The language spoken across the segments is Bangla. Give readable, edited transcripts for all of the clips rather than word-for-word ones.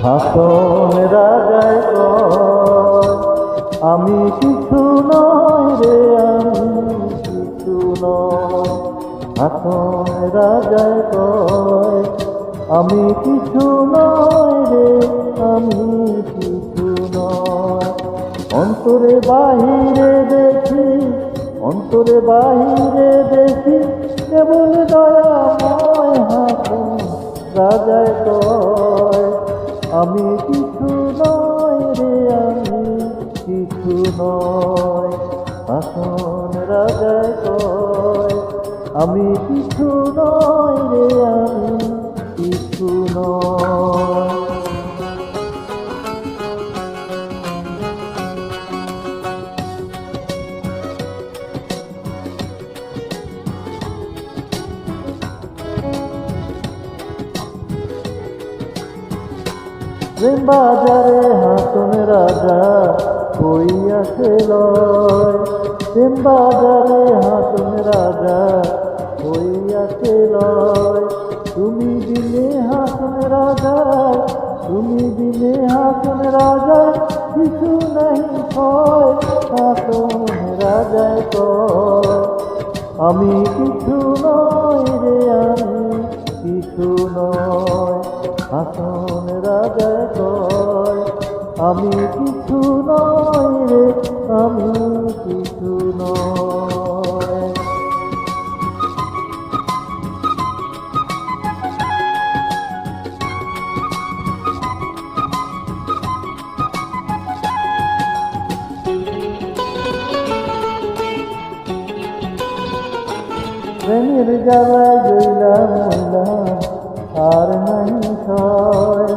হাসন রাজায় কয় আমি কিছু নয় রে, আমি কিছু নয়। হাসন রাজায় কয় আমি কিছু নয় রে, আমি কিছু নয়। অন্তরে বাহিরে দেখি, অন্তরে বাহিরে দেখি কেবল দয়াময়। হাসন রাজায় কয় আমি কিছু নয় রে, আমি কিছু নয়। হাসন রাজায় কয় আমি কিছু নয় রে, আমি কিছু নয়। প্রেম বাজারে হাসন রাজা হইয়াছে লয়, প্রেম বাজারে হাসন রাজা হইয়াছে লয়। তুমি দিলে হাসন রাজা, তুমি দিলে হাসন রাজা কিছু নাই হয়। হাসন রাজায় কয় আমি কিছু নয় রে, আমি কিছু নয়। হাসন রাজায় কয় আমি কিছু নয় রে, আমি কিছু নয়। প্রেমের জ্বালায় জইলাম মইলাম আর নাই সয়,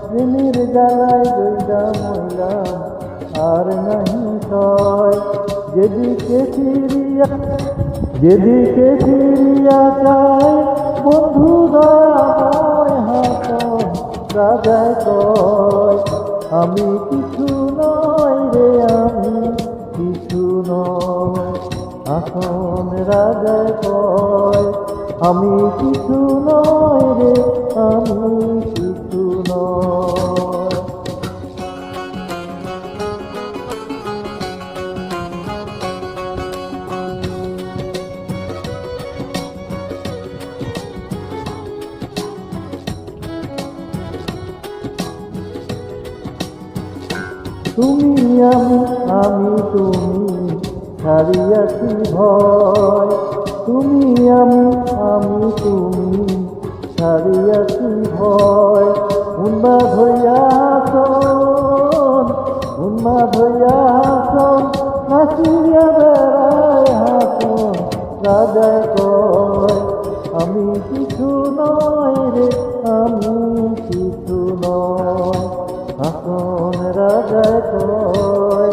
প্রেমের জ্বালায় জইলাম মইলাম আর নাই সয়। যেদিকে ফিরিয়া, যেদিকে ফিরিয়া যায় বন্ধু দয়াময়। হাসন রাজায় কয় আমি কিছু নয় রে, আমি কিছু নয়। হাসন রাজায় কয় আমি কিছু নয় রে, আমি কিছু নয়। তুমি আমি, আমি তুমি ছাড়িয়াছি ভয়। তুমি আমি, আমি তুমি ছাড়িয়াছি ভয়। উন্মাদ হইয়া হাসন, উন্মাদ হইয়া হাসন নাচিয়া বেড়ায়। হাসন রাজায় কয় আমি কিছু নয় রে, আমি কিছু নয়। হাসন রাজায় কয়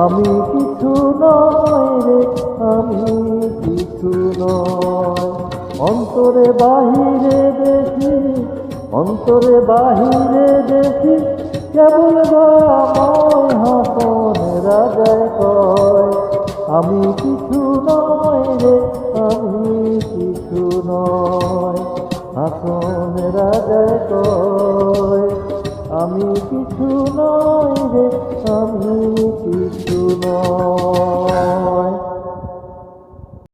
আমি কিছু নয় রে, আমি কিছু নয়। অন্তরে বাহিরে দেখি, অন্তরে বাহিরে দেখি কেবল দয়াময়। হাসন রাজায় কয় আমি কিছু নয় রে, আমি কিছু নয়। হাসন রাজায় কয় আমি কিছু নয় রে,